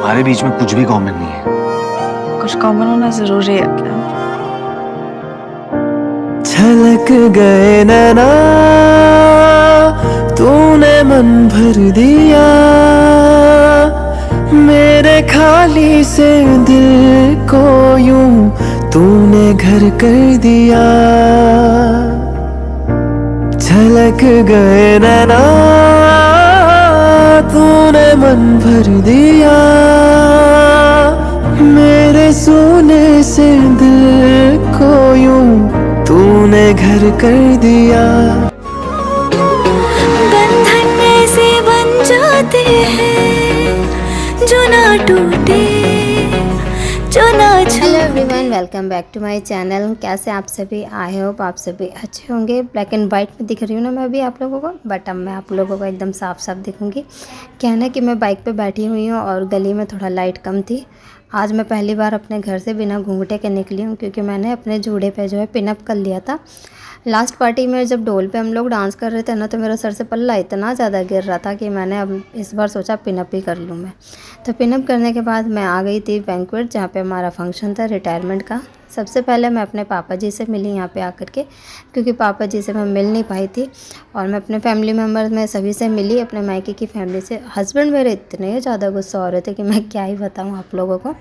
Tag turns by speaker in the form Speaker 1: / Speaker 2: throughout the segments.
Speaker 1: हमारे बीच में कुछ भी कॉमन नहीं है।
Speaker 2: कुछ कॉमन होना जरूरी है क्या?
Speaker 3: छलक गए नैना, तूने मन भर दिया मेरे खाली से दिल को, यूं तूने घर कर दिया। छलक गए नैना, तूने मन भर दिया मेरे सोने से दिल को, यूं तूने घर कर दिया।
Speaker 4: बंधन ऐसे बन जाते हैं जो ना टूटे, जो ना छूटे।
Speaker 5: Hello everyone, welcome back to my channel. कैसे आप सभी? आई होप आप सभी अच्छे होंगे। ब्लैक एंड वाइट में दिख रही हूँ ना मैं अभी आप लोगों को, बट अब मैं आप लोगों को एकदम साफ साफ दिखूंगी। क्या है ना कि मैं बाइक पे बैठी हुई हूँ और गली में थोड़ा लाइट कम थी। आज मैं पहली बार अपने घर से बिना घूंघटे के निकली हूँ, क्योंकि मैंने अपने जूड़े पे जो है पिनअप कर लिया था। लास्ट पार्टी में जब ढोल पे हम लोग डांस कर रहे थे ना, तो मेरा सर से पल्ला इतना ज़्यादा गिर रहा था कि मैंने अब इस बार सोचा पिनअप ही कर लूँ मैं। तो पिनअप करने के बाद मैं आ गई थी बैंक्वेट, जहाँ पे हमारा फंक्शन था रिटायरमेंट का। सबसे पहले मैं अपने पापा जी से मिली यहाँ पे आकर के, क्योंकि पापा जी से मैं मिल नहीं पाई थी। और मैं अपने फैमिली मेम्बर में सभी से मिली, अपने मायके की फैमिली से। हस्बैंड मेरे इतने ज़्यादा गुस्सा हो रहे थे कि मैं क्या ही बताऊँ आप लोगों को।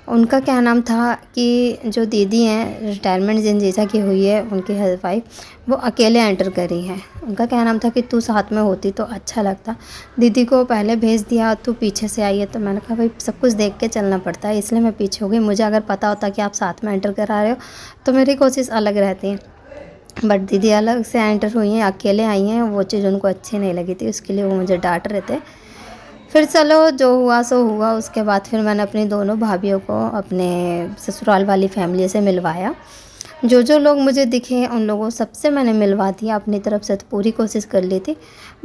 Speaker 5: उनका क्या नाम था कि जो दीदी हैं, रिटायरमेंट जिन जीजा की हुई है उनकी वाइफ, वो अकेले एंटर करी हैं। उनका क्या नाम था कि तू साथ में होती तो अच्छा लगता। दीदी को पहले भेज दिया, तू पीछे से आई है। तो मैंने कहा भाई सब कुछ देख के चलना पड़ता है, इसलिए मैं पीछे हो गई। मुझे अगर पता होता कि आप साथ में एंटर करा रहे हो तो मेरी कोशिश अलग रहती है, बट दीदी अलग से एंटर हुई हैं, अकेले आई हैं। वो चीज़ उनको अच्छी नहीं लगी थी, उसके लिए वो मुझे डांट रहे थे। फिर चलो जो हुआ सो हुआ। उसके बाद फिर मैंने अपनी दोनों भाभियों को अपने ससुराल वाली फैमिली से मिलवाया। जो जो लोग मुझे दिखे उन लोगों सबसे मैंने मिलवा दिया। अपनी तरफ से तो पूरी कोशिश कर ली थी।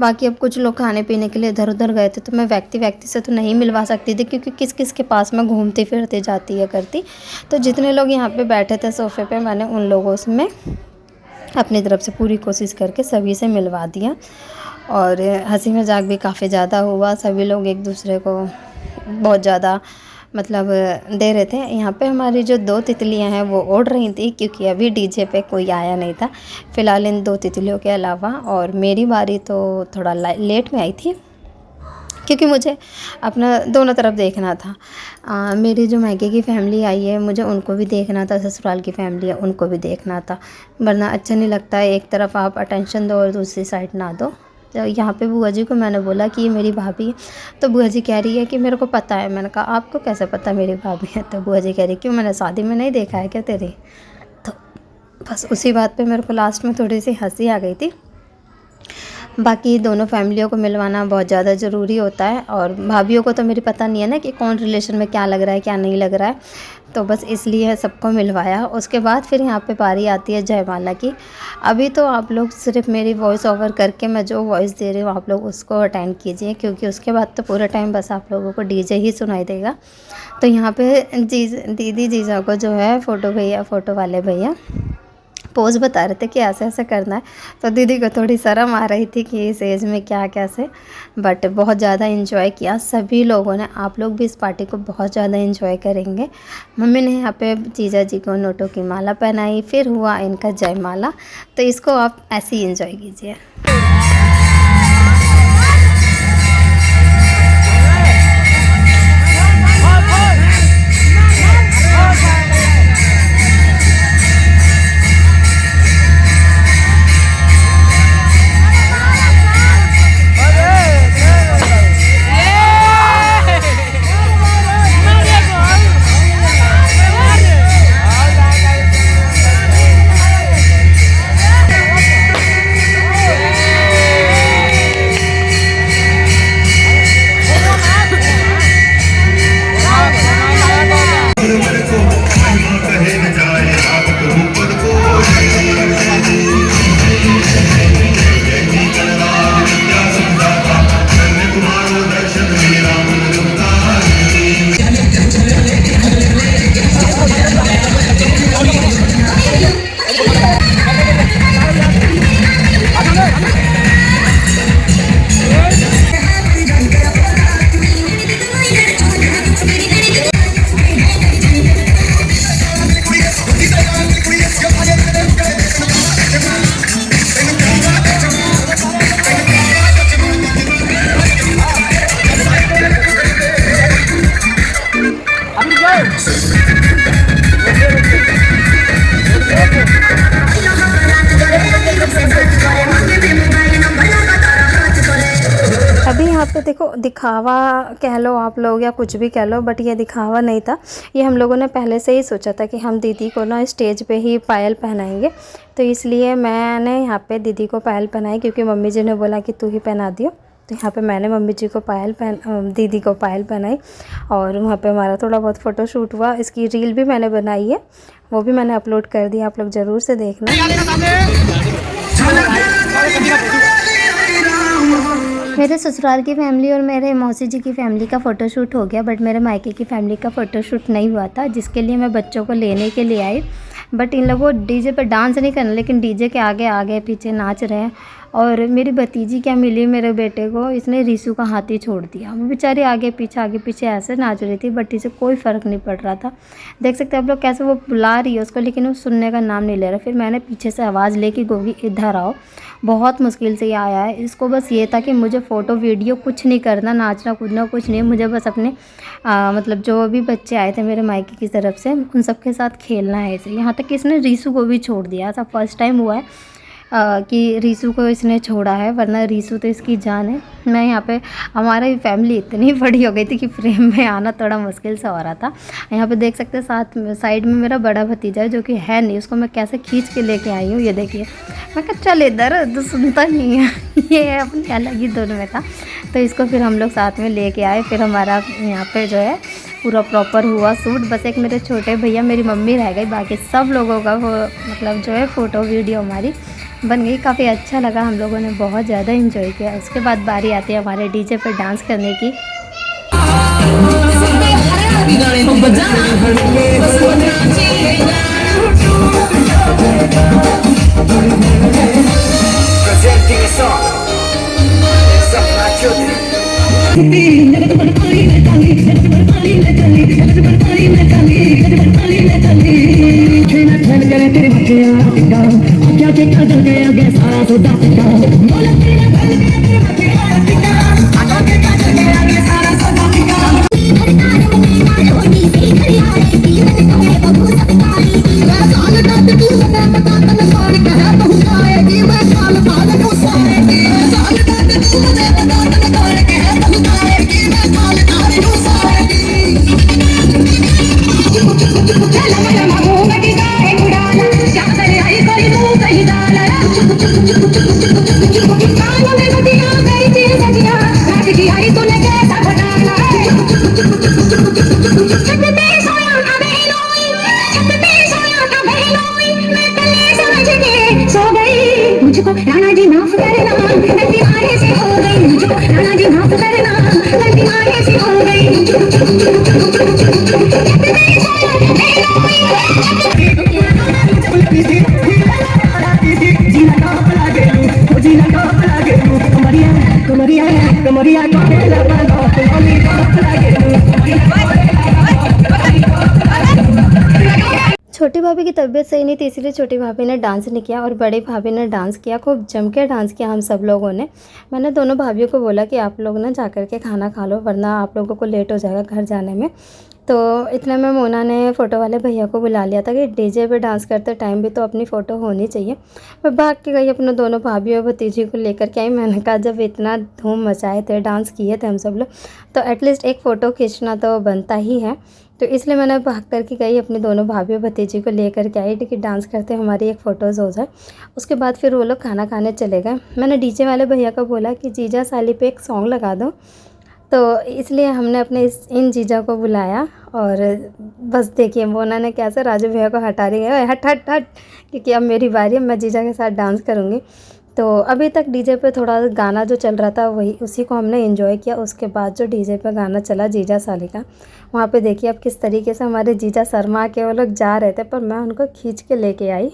Speaker 5: बाकी अब कुछ लोग खाने पीने के लिए इधर उधर गए थे, तो मैं व्यक्ति से तो नहीं मिलवा सकती थी, क्योंकि किस किस के पास मैं घूमती फिरती जाती है करती। तो जितने लोग यहाँ पे बैठे थे सोफ़े पे, मैंने उन लोगों से मैं अपनी तरफ से पूरी कोशिश करके सभी से मिलवा दिया। और हंसी मजाक भी काफ़ी ज़्यादा हुआ। सभी लोग एक दूसरे को बहुत ज़्यादा मतलब दे रहे थे। यहाँ पे हमारी जो 2 तितलियाँ हैं वो उड़ रही थी, क्योंकि अभी डीजे पे कोई आया नहीं था फ़िलहाल इन 2 तितलियों के अलावा। और मेरी बारी तो थोड़ा लेट में आई थी, क्योंकि मुझे अपना दोनों तरफ देखना था। मेरी जो मायके की फ़ैमिली आई है, मुझे उनको भी देखना था, ससुराल की फ़ैमिली है उनको भी देखना था। वरना अच्छा नहीं लगता है एक तरफ आप अटेंशन दो और दूसरी साइड ना दो। तो यहाँ पे बुआ जी को मैंने बोला कि ये मेरी भाभी है। तो बुआ जी कह रही है कि मेरे को पता है। मैंने कहा आपको कैसे पता मेरी भाभी है? तो बुआ जी कह रही क्यों, मैंने शादी में नहीं देखा है क्या तेरी? तो बस उसी बात पे मेरे को लास्ट में थोड़ी सी हंसी आ गई थी। बाकी दोनों फैमिलियों को मिलवाना बहुत ज़्यादा ज़रूरी होता है। और भाभीयों को तो मेरी पता नहीं है ना कि कौन रिलेशन में क्या लग रहा है क्या नहीं लग रहा है, तो बस इसलिए सबको मिलवाया। उसके बाद फिर यहाँ पे बारी आती है जयमाला की। अभी तो आप लोग सिर्फ मेरी वॉइस ओवर करके मैं जो वॉइस दे रही हूँ आप लोग उसको अटेंड कीजिए, क्योंकि उसके बाद तो पूरा टाइम बस आप लोगों को डीजे ही सुनाई देगा। तो यहाँ पे दीदी जीजा को जो है फ़ोटो वाले भैया पोज बता रहे थे कि ऐसे ऐसे करना है। तो दीदी को थोड़ी शर्म आ रही थी कि इस एज में क्या कैसे, बट बहुत ज़्यादा इन्जॉय किया सभी लोगों ने। आप लोग भी इस पार्टी को बहुत ज़्यादा इन्जॉय करेंगे। मम्मी ने यहाँ पे जीजा जी को नोटों की माला पहनाई, फिर हुआ इनका जयमाला। तो इसको आप ऐसे ही इन्जॉय कीजिए। दिखावा कह लो आप लोग या कुछ भी कह लो, बट ये दिखावा नहीं था। ये हम लोगों ने पहले से ही सोचा था कि हम दीदी को ना स्टेज पे ही पायल पहनाएंगे, तो इसलिए मैंने यहाँ पे दीदी को पायल पहनाई, क्योंकि मम्मी जी ने बोला कि तू ही पहना दियो। तो यहाँ पे मैंने मम्मी जी को दीदी को पायल पहनाई, और वहाँ पे हमारा थोड़ा बहुत फ़ोटो शूट हुआ। इसकी रील भी मैंने बनाई है, वो भी मैंने अपलोड कर दी, आप लोग ज़रूर से देखना। मेरे ससुराल की फैमिली और मेरे मौसी जी की फैमिली का फ़ोटोशूट हो गया, बट मेरे मायके की फैमिली का फ़ोटोशूट नहीं हुआ था, जिसके लिए मैं बच्चों को लेने के लिए आई। बट इन लोगों डीजे पे डांस नहीं करना, लेकिन डीजे के आगे आगे पीछे नाच रहे हैं। और मेरी भतीजी क्या मिली मेरे बेटे को, इसने रीसू का हाथ ही छोड़ दिया। वो बेचारी आगे पीछे ऐसे नाच रही थी, बट इसे कोई फ़र्क नहीं पड़ रहा था। देख सकते हैं आप लोग कैसे वो बुला रही है उसको, लेकिन वो सुनने का नाम नहीं ले रहा। फिर मैंने पीछे से आवाज़ लेके गोगी इधर आओ, बहुत मुश्किल से ये आया है। इसको बस ये था कि मुझे फ़ोटो वीडियो कुछ नहीं करना, नाचना कूदना कुछ नहीं, मुझे बस अपने मतलब जो भी बच्चे आए थे मेरे मायके की तरफ से उन सब के साथ खेलना है इसे। यहाँ तक कि इसने रीसू को भी छोड़ दिया। ऐसा फर्स्ट टाइम हुआ है कि रीसू को इसने छोड़ा है, वरना रीसू तो इसकी जान है। मैं यहाँ पे हमारी फैमिली इतनी बड़ी हो गई थी कि फ्रेम में आना थोड़ा मुश्किल से हो रहा था। यहाँ पे देख सकते हैं साइड में मेरा बड़ा भतीजा है, जो कि है नहीं, उसको मैं कैसे खींच के लेके आई हूँ, ये देखिए। मैं कहा चल इधर, तो सुनता नहीं है ये अपनी अलग ही धुन में था। तो इसको फिर हम लोग साथ में लेके आए। फिर हमारा यहाँ पे जो है पूरा प्रॉपर हुआ शूट। बस एक मेरे छोटे भैया मेरी मम्मी रह गई, बाकी सब लोगों का वो मतलब जो है फ़ोटो वीडियो हमारी बन गई। काफ़ी अच्छा लगा, हम लोगों ने बहुत ज़्यादा एंजॉय किया। उसके बाद बारी आती है हमारे डीजे पर डांस करने की। छोटी भाभी की तबीयत सही नहीं थी, इसीलिए छोटी भाभी ने डांस नहीं किया और बड़ी भाभी ने डांस किया। खूब जम के डांस किया हम सब लोगों ने। मैंने दोनों भाभियों को बोला कि आप लोग ना जाकर के खाना खा लो, वरना आप लोगों को लेट हो जाएगा घर जाने में। तो इतने में मोना ने फ़ोटो वाले भैया को बुला लिया था कि डीजे पे डांस करते टाइम भी तो अपनी फ़ोटो होनी चाहिए। मैं भाग के गई अपने दोनों भाभी और भतीजी को लेकर के आई। मैंने कहा जब इतना धूम मचाए थे, डांस किए थे हम सब लोग, तो एटलीस्ट एक फ़ोटो खींचना तो बनता ही है। तो इसलिए मैंने भाग करके गई अपनी दोनों भाभी और भतीजी को लेकर के आई कि डांस करते हमारी एक फ़ोटोज़ हो जाए। उसके बाद फिर वो लोग खाना खाने चले गए। मैंने डीजे वाले भैया को बोला कि जीजा साली पे एक सॉन्ग लगा दो, तो इसलिए हमने अपने इन जीजा को बुलाया। और बस देखिए मोना ने कैसे राजू भैया को हटा रही है, हट हट हट, क्योंकि अब मेरी बारी है, मैं जीजा के साथ डांस करूँगी। तो अभी तक डीजे पे थोड़ा गाना जो चल रहा था वही उसी को हमने एंजॉय किया। उसके बाद जो डीजे पे गाना चला जीजा साली का, वहाँ पे देखिए अब किस तरीके से हमारे जीजा शर्मा के वो लोग जा रहे थे, पर मैं उनको खींच के लेके आई।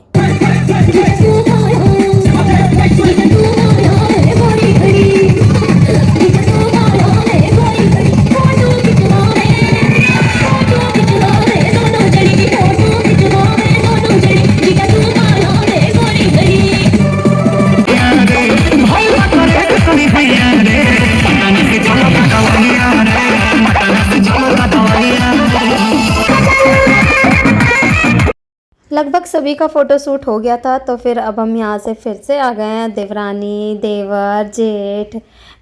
Speaker 5: लगभग सभी का फ़ोटो शूट हो गया था। तो फिर अब हम यहाँ से फिर से आ गए हैं। देवरानी, देवर, जेठ,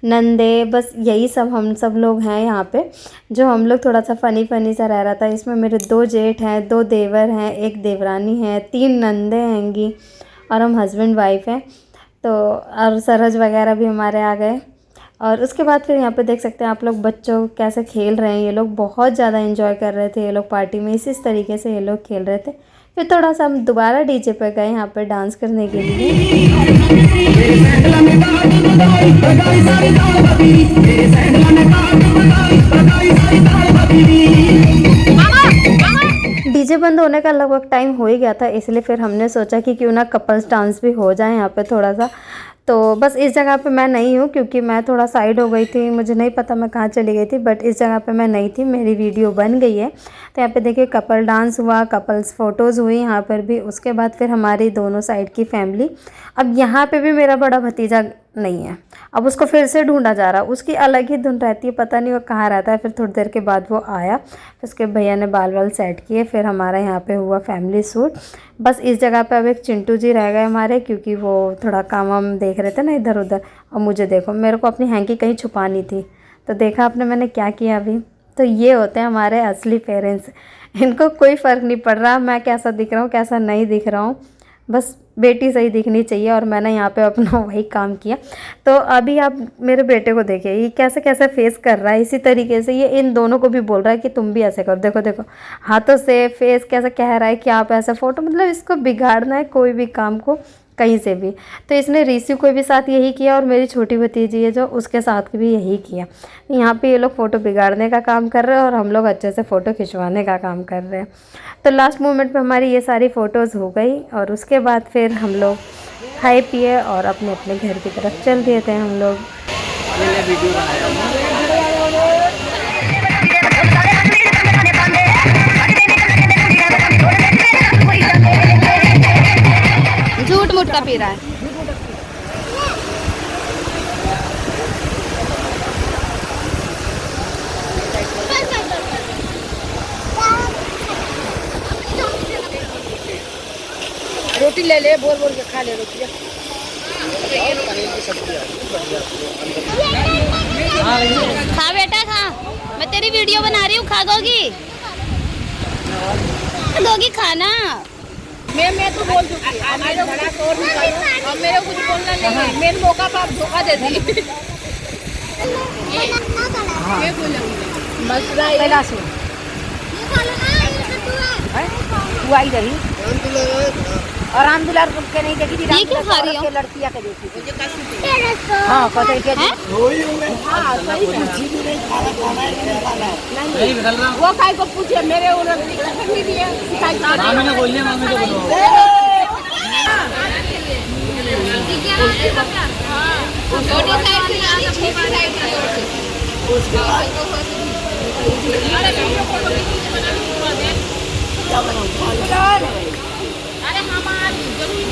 Speaker 5: नंदे, बस यही सब हम सब लोग हैं यहाँ पे। जो हम लोग थोड़ा सा फ़नी सा रह रहा था। इसमें मेरे 2 जेठ हैं, 2 देवर हैं, 1 देवरानी है, 3 नंदे हैंगी और हम हस्बैंड वाइफ हैं। तो और सरहज वगैरह भी हमारे आ गए। और उसके बाद फिर यहाँ पे देख सकते हैं आप लोग बच्चों कैसे खेल रहे हैं। ये लोग बहुत ज़्यादा एंजॉय कर रहे थे ये लोग पार्टी में, इस तरीके से ये लोग खेल रहे थे। फिर थोड़ा सा हम दोबारा डीजे पे गए यहाँ पे डांस करने के लिए। डीजे बंद होने का लगभग टाइम हो ही गया था, इसलिए फिर हमने सोचा कि क्यों ना कपल्स डांस भी हो जाए यहाँ पे थोड़ा सा। तो बस इस जगह पे मैं नहीं हूँ क्योंकि मैं थोड़ा साइड हो गई थी, मुझे नहीं पता मैं कहाँ चली गई थी, बट इस जगह पे मैं नहीं थी, मेरी वीडियो बन गई है। तो यहाँ पे देखिए कपल डांस हुआ, कपल्स फ़ोटोज़ हुई यहाँ पर भी। उसके बाद फिर हमारी दोनों साइड की फैमिली। अब यहाँ पे भी मेरा बड़ा भतीजा नहीं है, अब उसको फिर से ढूंढा जा रहा। उसकी अलग ही धुन रहती है, पता नहीं वो कहाँ रहता है। फिर थोड़ी देर के बाद वो आया, फिर उसके भैया ने बाल वाल सेट किए, फिर हमारा यहाँ पे हुआ फैमिली सूट। बस इस जगह पे अब एक चिंटू जी रह गए हमारे, क्योंकि वो थोड़ा काम वाम देख रहे थे ना इधर उधर। और मुझे देखो, मेरे को अपनी हैंकी कहीं छुपानी थी, तो देखा आपने मैंने क्या किया अभी। तो ये होते हैं हमारे असली पेरेंट्स। इनको कोई फ़र्क नहीं पड़ रहा मैं कैसा दिख रहा हूँ कैसा नहीं दिख रहा हूँ, बस बेटी सही दिखनी चाहिए। और मैंने यहाँ पे अपना वही काम किया। तो अभी आप मेरे बेटे को देखिए, ये कैसे कैसे फेस कर रहा है। इसी तरीके से ये इन दोनों को भी बोल रहा है कि तुम भी ऐसे करो। देखो देखो हाथों से फेस कैसे कह रहा है कि आप ऐसा फ़ोटो, मतलब इसको बिगाड़ना है कोई भी काम को कहीं से भी। तो इसने ऋषि को भी साथ यही किया और मेरी छोटी भतीजी है जो उसके साथ भी यही किया। यहाँ पे ये लोग फ़ोटो बिगाड़ने का काम कर रहे हैं और हम लोग अच्छे से फ़ोटो खिंचवाने का काम कर रहे हैं। तो लास्ट मोमेंट पे हमारी ये सारी फ़ोटोज़ हो गई और उसके बाद फिर हम लोग खाए पिए और अपने अपने घर की तरफ चल दिए थे हम लोग।
Speaker 2: झूठ मूठ का पी रहा है। रोटी ले ले, बोल बोल के खा ले रोटी। खा बेटा खा, मैं तेरी वीडियो बना रही हूँ, खा दोगी खाना। मैं तो बोल चुकी अब मेरे कुछ बोलना नहीं है। मेन मौका पर आप धोखा दे दी। तू आई रही और राम दुलार के नहीं देखी थी, राम दुलार के लड़कियां के देखी थी। हाँ पता क्या वो काय को पूछे मेरे अरे हमारी जरूरी